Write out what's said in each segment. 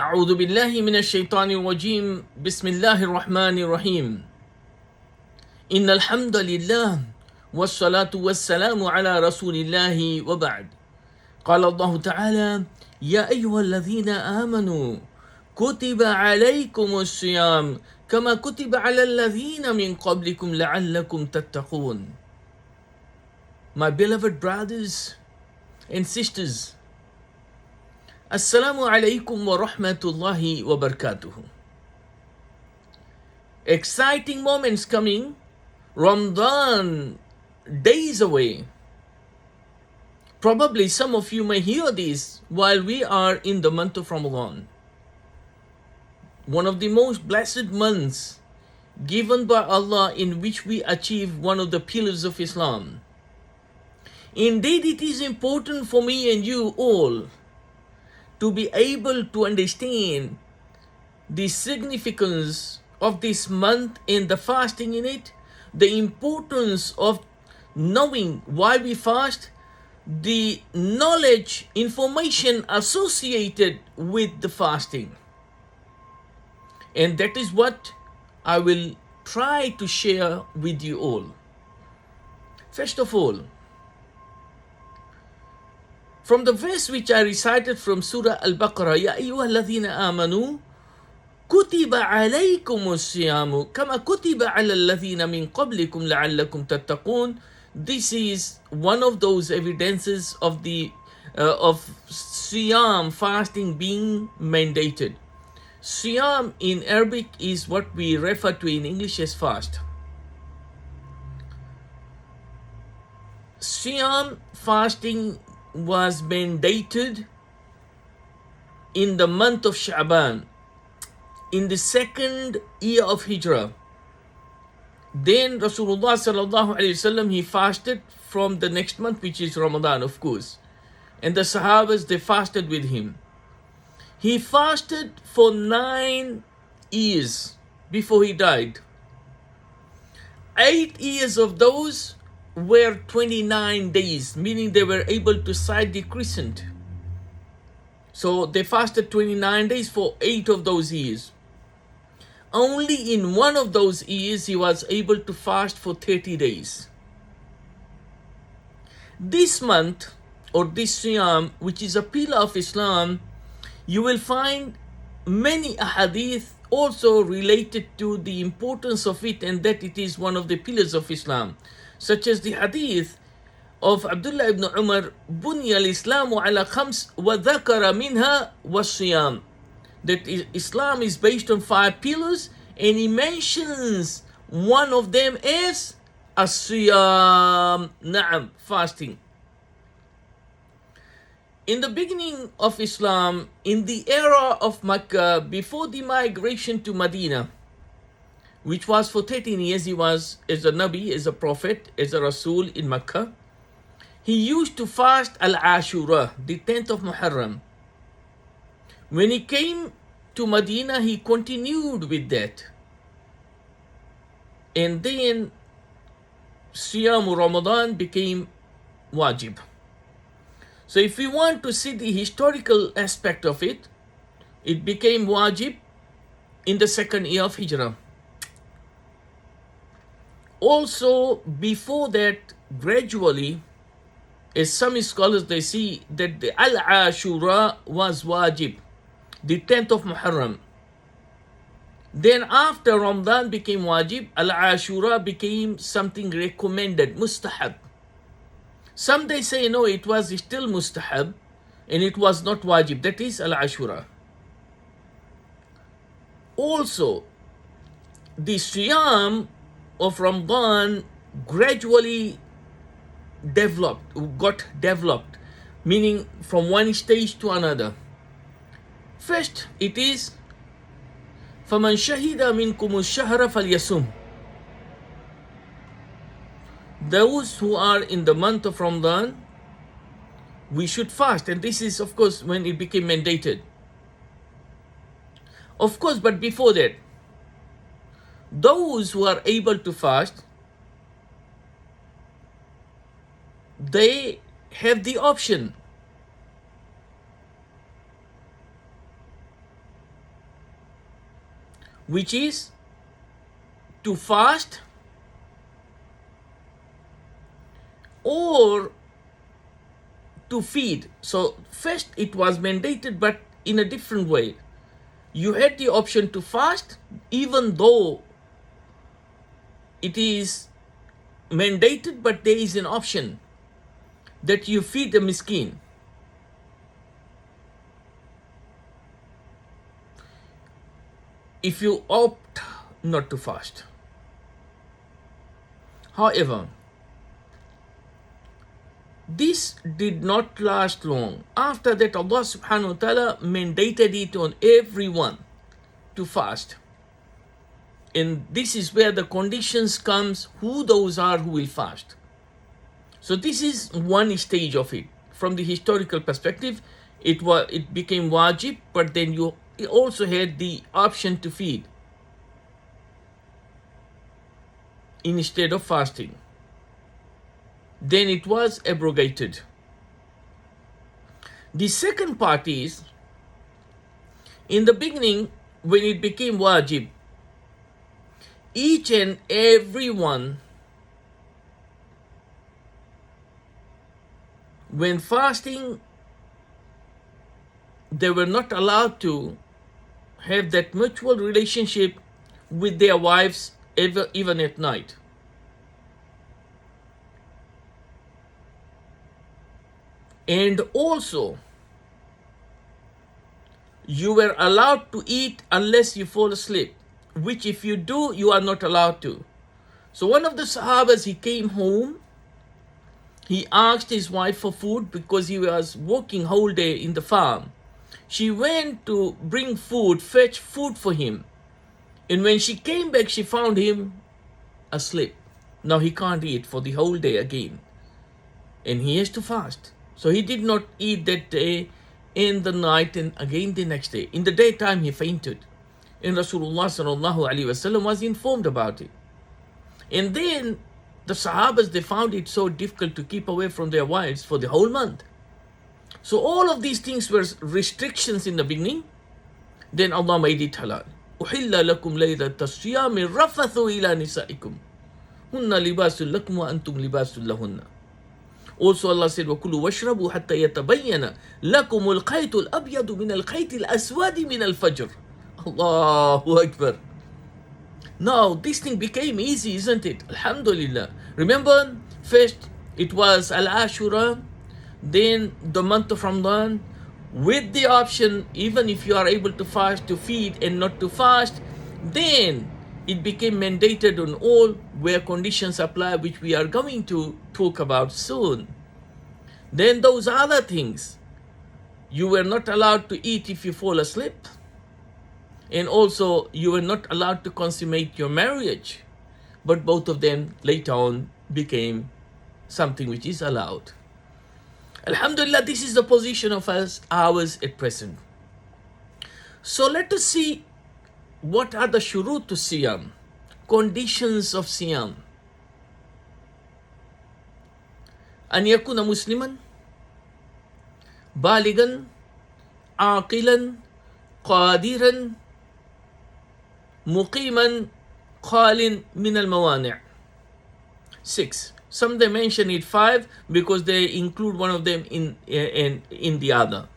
أعوذ بالله من الشيطان الرجيم بسم الله الرحمن الرحيم إن الحمد لله والصلاة والسلام على رسول الله وبعد قال الله تعالى يا أيها الذين آمنوا كتب عليكم الصيام كما كتب على الذين من قبلكم لعلكم تتقون. My beloved brothers and sisters, Assalamu alaikum wa rahmatullahi wa barakatuh. Exciting moments coming, Ramadan days away. Probably some of you may hear this while we are in the month of Ramadan. One of the most blessed months given by Allah in which we achieve one of the pillars of Islam. Indeed, it is important for me and you all to be able to understand the significance of this month and the fasting in it, the importance of knowing why we fast, the knowledge, information associated with the fasting. And that is what I will try to share with you all. First of all, from the verse which I recited from Surah Al-Baqarah, يَا أَيُّهَا الَّذِينَ آمَنُوا كُتِبَ عَلَيْكُمُ الصِّيَامُ كَمَا كُتِبَ عَلَى الَّذِينَ مِنْ قَبْلِكُمْ لَعَلَّكُمْ تَتَّقُونَ. This is one of those evidences of Siyam, fasting, being mandated. Siyam in Arabic is what we refer to in English as fast. Siyam, fasting, was mandated in the month of Sha'ban, in the second year of Hijrah. Then Rasulullah sallallahu alaihi wasallam, he fasted from the next month, which is Ramadan, of course. And the Sahabas, they fasted with him. He fasted for 9 years before he died. 8 years of those were 29 days, meaning they were able to sight the crescent. So they fasted 29 days for 8 of those years. Only in one of those years he was able to fast for 30 days. This month, or this Siyam, which is a pillar of Islam, you will find many ahadith also related to the importance of it, and that it is one of the pillars of Islam, such as the hadith of Abdullah ibn Umar, بُنِيَ الْإِسْلَامُ عَلَى خَمْسٍ وَذَكَرَ مِنْهَا وَالصِّيَامِ, that Islam is based on 5 pillars, and he mentions one of them as as-siyam, na'am, fasting. In the beginning of Islam, in the era of Makkah, before the migration to Medina, which was for 13 years, he was as a Nabi, as a Prophet, as a Rasul in Makkah, he used to fast al-Ashura, the 10th of Muharram. When he came to Medina, he continued with that. And then Siyam Ramadan became wajib. So if we want to see the historical aspect of it, it became wajib in the second year of Hijrah. Also, before that, gradually, as some scholars, they see that the Al-Ashura was wajib, the 10th of Muharram. Then after Ramadan became wajib, Al-Ashura became something recommended, mustahab. Some they say no, it was still mustahab and it was not wajib, that is Al-Ashura. Also, the Siyam of Ramadan gradually got developed, meaning from one stage to another. First, it is فَمَنْ شَهِدَ مِنْكُمُ الشَّهْرَ فَلْيَصُمْ. Those who are in the month of Ramadan, we should fast. And this is, of course, when it became mandated. Of course, but before that, those who are able to fast, they have the option. which is to fast or to feed. So first it was mandated, but in a different way. You had the option to fast, even though it is mandated, but there is an option that you feed the miskin. If you opt not to fast. However, this did not last long. After that, Allah subhanahu wa ta'ala mandated it on everyone to fast. And this is where the conditions comes, who those are who will fast. So this is one stage of it. From the historical perspective, it became wajib, but then you also had the option to feed instead of fasting. Then it was abrogated. The second part is, in the beginning, when it became wajib, each and everyone, when fasting, they were not allowed to have that mutual relationship with their wives even at night. And also, you were allowed to eat unless you fall asleep, which if you do, you are not allowed to. So one of the Sahabas, he came home, he asked his wife for food because he was working whole day in the farm. She went to bring food, fetch food for him. And when she came back, she found him asleep. Now he can't eat for the whole day again. And he has to fast. So he did not eat that day, in the night, and again the next day. In the daytime, he fainted. And Rasulullah sallallahu alaihi wasallam was informed about it. And then the Sahabas, they found it so difficult to keep away from their wives for the whole month. So all of these things were restrictions in the beginning. Then Allah made it halal. أُحِلَّ لَكُمْ لَيْلَةَ الصِّيَامِ الرَّفَثُ إِلَى نِسَائِكُمْ هُنَّ لِبَاسٌ لَكُمْ وَأَنْتُمْ لِبَاسٌ لَهُنَّ. Also Allah said, وَكُلُوا وَاشْرَبُوا حَتَّى يَتَبَيَّنَ لَكُمُ الْخَيْطُ الْأَبْيَضُ مِنَ الْخَيْطِ الْأَسْوَدِ مِنَ الْفَجْرِ. Allahu Akbar. Now this thing became easy, isn't it? Alhamdulillah. Remember, first it was Al-Ashura, then the month of Ramadan, with the option, even if you are able to fast, to feed and not to fast. Then it became mandated on all where conditions apply, which we are going to talk about soon. Then those other things, you were not allowed to eat if you fall asleep. And also you were not allowed to consummate your marriage. But both of them later on became something which is allowed. Alhamdulillah, this is the position of ours at present. So let us see what are the shurut to siyam, conditions of siyam. أن يكون مسلما بالغا عاقلا قادرا مقيما خال من الموانع. 6. Some they mention it 5 because they include one of them in the other.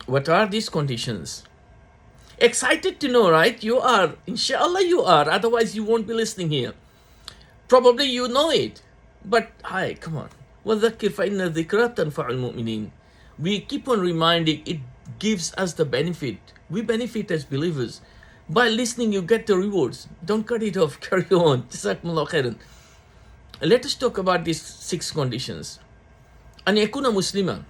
What are these conditions? Excited to know, right? You are. Inshallah you are. Otherwise you won't be listening here. Probably you know it. But hi, come on. وَذَكِّرْ فَإِنَّ الذِّكْرَى تَنْفَعُ الْمُؤْمِنِينَ. We keep on reminding, it gives us the benefit. We benefit as believers. By listening, you get the rewards. Don't cut it off. Carry on. Jazakumullah khairan. Let us talk about these 6 conditions. أن يكون مسلما.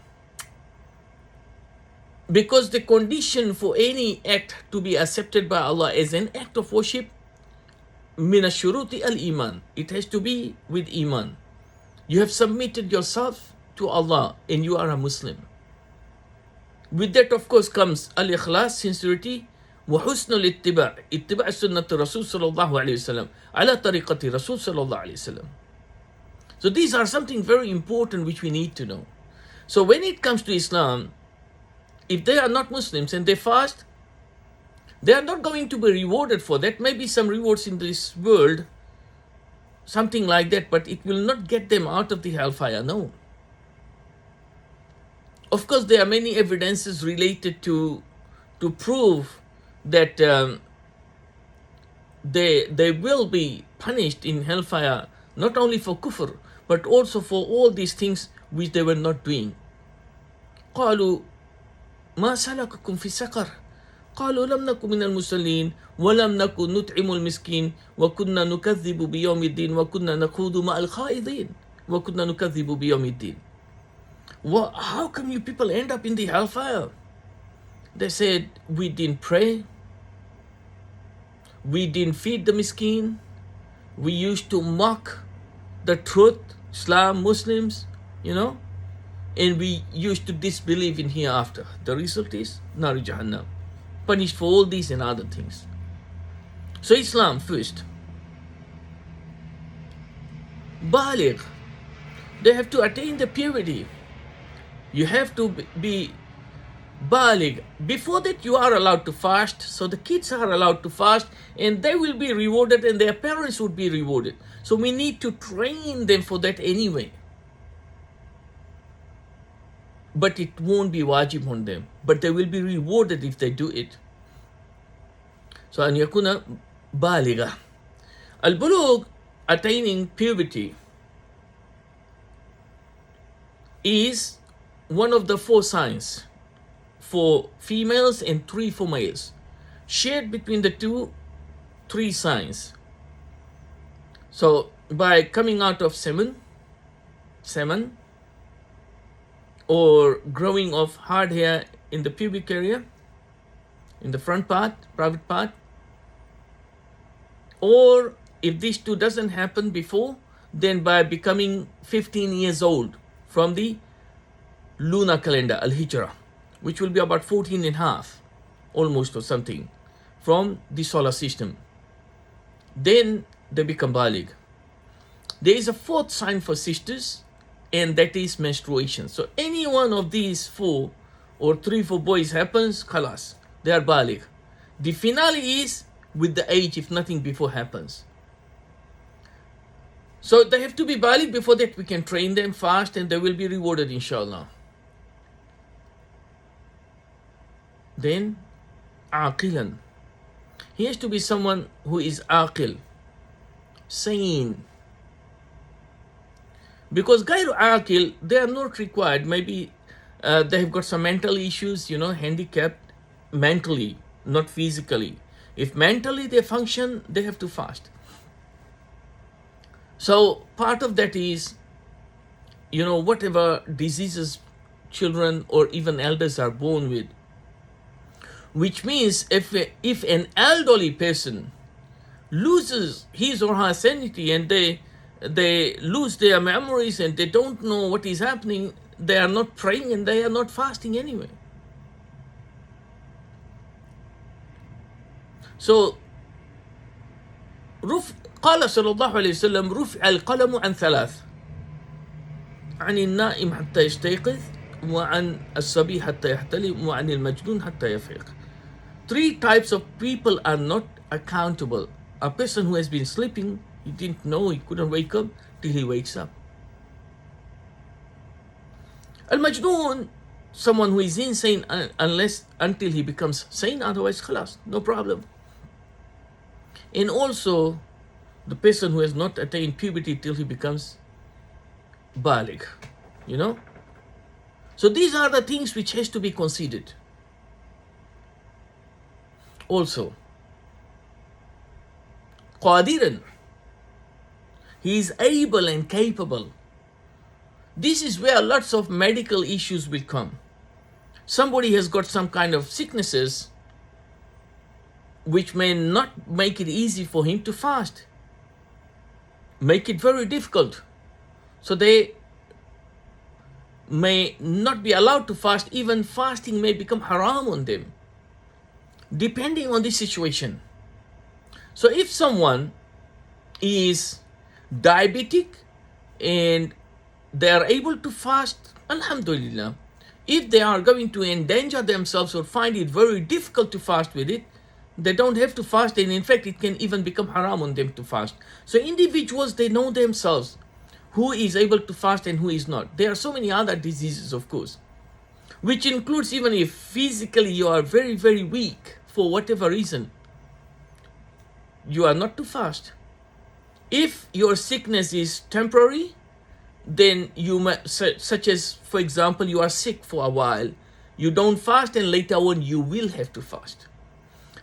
Because the condition for any act to be accepted by Allah as an act of worship, من الشروط الإيمان. It has to be with iman. You have submitted yourself to Allah and you are a Muslim. With that, of course, comes al-ikhlas, sincerity, وحسن الاتباع, اتباع سنة الرسول صلى الله عليه وسلم على طريقة الرسول صلى الله عليه وسلم. So these are something very important which we need to know. So when it comes to Islam, if they are not Muslims and they fast, They are not going to be rewarded for that. Maybe some rewards in this world, something like that, but it will not get them out of the hellfire, no. Of course, there are many evidences related to prove that they will be punished in hellfire, not only for kufr, but also for all these things which they were not doing. قالوا ما سلككم في سقر قالوا لم نكن من المصلين ولم نكن نطعم المسكين وكنا نكذب بيوم الدين وكنا نخوض مع الخائضين وكنا نكذب بيوم الدين. Well, how come you people end up in the hellfire? They said, we didn't pray, we didn't feed the miskin, we used to mock the truth, Islam, Muslims, and we used to disbelieve in hereafter. The result is Nari Jahannam, punished for all these and other things. So Islam first. Baligh, they have to attain the purity. You have to be baligh. Before that, you are allowed to fast. So the kids are allowed to fast, and they will be rewarded, and their parents would be rewarded. So we need to train them for that anyway. But it won't be wajib on them. But they will be rewarded if they do it. So أن يكون بالغة. Al-bulugh, attaining puberty, is one of the 4 signs for females and 3 for males. Shared between the 3 signs. So by coming out of semen, or growing of hard hair in the pubic area, in the front part, private part, or if these 2 doesn't happen before, then by becoming 15 years old from the lunar calendar, al-hijrah, which will be about 14 and a half, almost, or something, from the solar system. Then they become baligh. There is a 4th sign for sisters, and that is menstruation. So any one of these 4 or 3 for boys happens, khalas, they are baligh. The finale is with the age, if nothing before happens. So they have to be baligh. Before that, we can train them fast, and they will be rewarded, inshallah. Then, aqilan. He has to be someone who is aqil, sane. Because gairu aqil, they are not required. Maybe they have got some mental issues, handicapped mentally, not physically. If mentally they function, they have to fast. So part of that is, whatever diseases children or even elders are born with, which means if an elderly person loses his or her sanity and they lose their memories and they don't know what is happening, they are not praying and they are not fasting anyway. So قال صلى الله عليه وسلم رفع القلم عن 3: عن النائم حتى يستيقظ وعن الصبي حتى يحتلم وعن المجنون حتى يفيق. 3 types of people are not accountable. A person who has been sleeping, he didn't know, he couldn't wake up till he wakes up. Al-majnoon, someone who is insane until he becomes sane, otherwise khalas, no problem. And also the person who has not attained puberty till he becomes baligh, So these are the things which has to be considered. Also, qadiran, he is able and capable. This is where lots of medical issues will come. Somebody has got some kind of sicknesses which may not make it easy for him to fast, make it very difficult. So they may not be allowed to fast. Even fasting may become haram on them, depending on the situation. So if someone is diabetic and they are able to fast, alhamdulillah. If they are going to endanger themselves or find it very difficult to fast with it, They don't have to fast, and in fact, it can even become haram on them to fast. So individuals, they know themselves who is able to fast and who is not. There are so many other diseases, of course, which includes even if physically you are very, very weak for whatever reason, you are not to fast. If your sickness is temporary, then you might, such as, for example, you are sick for a while, you don't fast, and later on you will have to fast.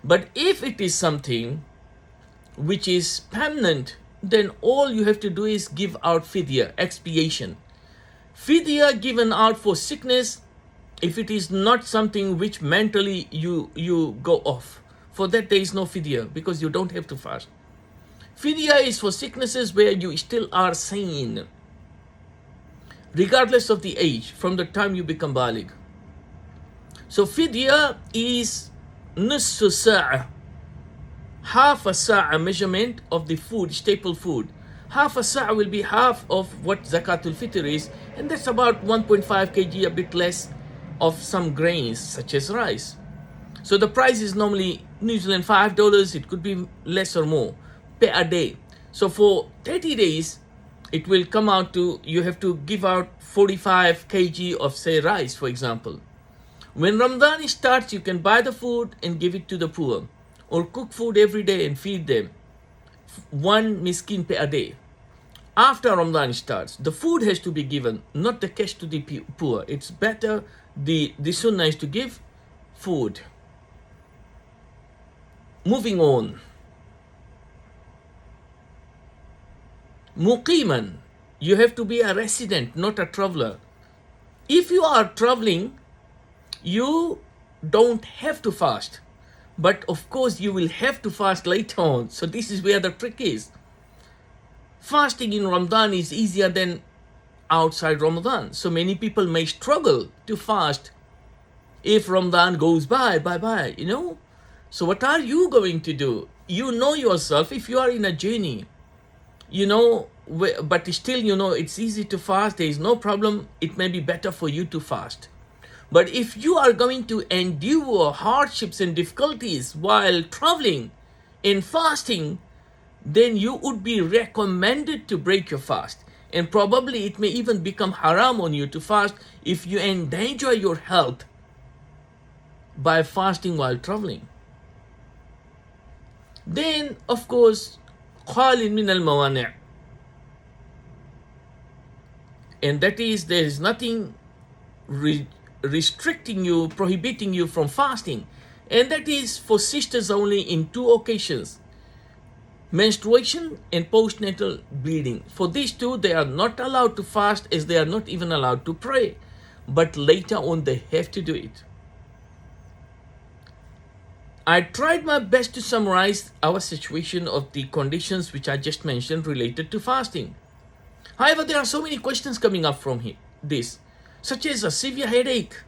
But if it is something which is permanent, then all you have to do is give out fidya, expiation. Fidya given out for sickness, if it is not something which mentally you go off, for that there is no fidya, because you don't have to fast. Fidya is for sicknesses where you still are sane, regardless of the age, from the time you become baligh. So fidya is nisfu sa'a, half a sa'a measurement of the food, staple food. Half a sa'a will be half of what zakatul fitr is, and that's about 1.5 kg, a bit less, of some grains such as rice. So the price is normally New Zealand $5, it could be less or more per a day. So for 30 days, it will come out to, you have to give out 45 kg of, say, rice, for example. When Ramadan starts, you can buy the food and give it to the poor, or cook food every day and feed them, one miskin per day. After Ramadan starts, the food has to be given, not the cash to the poor. It's better, the sunnah is to give food. Moving on. Muqiman, you have to be a resident, not a traveler. If you are traveling, you don't have to fast, but of course you will have to fast later on. So this is where the trick is. Fasting in Ramadan is easier than outside Ramadan. So many people may struggle to fast if Ramadan goes by, you know. So what are you going to do? You know yourself. If you are in a journey, you know, but still, you know, it's easy to fast, there is no problem, it may be better for you to fast. But if you are going to endure hardships and difficulties while traveling and fasting, then you would be recommended to break your fast. And probably it may even become haram on you to fast if you endanger your health by fasting while traveling. Then, of course, قَالٍ مِنَ الْمَوَانِعِ, and that is, there is nothing restricting you, prohibiting you from fasting, and that is for sisters only in two occasions: menstruation and postnatal bleeding. For these two, they are not allowed to fast, as they are not even allowed to pray, but later on they have to do it. I tried my best to summarize our situation of the conditions which I just mentioned related to fasting. However, there are so many questions coming up from this, such as a severe headache.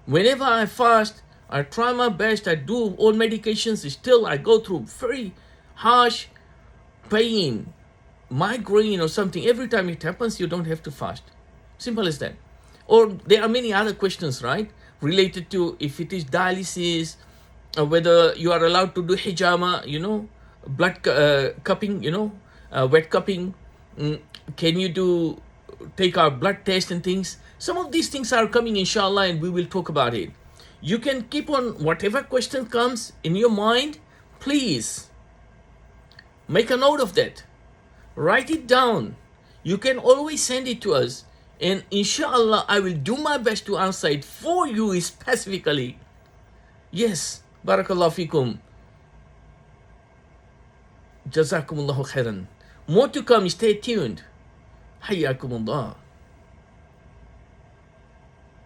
Whenever I fast, I try my best, I do all medications, still I go through very harsh pain, migraine or something. Every time it happens, you don't have to fast. Simple as that. Or there are many other questions, right, related to if it is dialysis, whether you are allowed to do hijama, you know, blood cupping, you know, wet cupping. Can you take our blood test and things? Some of these things are coming, inshallah, and we will talk about it. You can keep on whatever question comes in your mind. Please make a note of that. Write it down. You can always send it to us, and inshallah, I will do my best to answer it for you specifically. Yes, barakallahu fikum. Jazakumullahu khairan. More to come. Stay tuned. Hayyakumullah.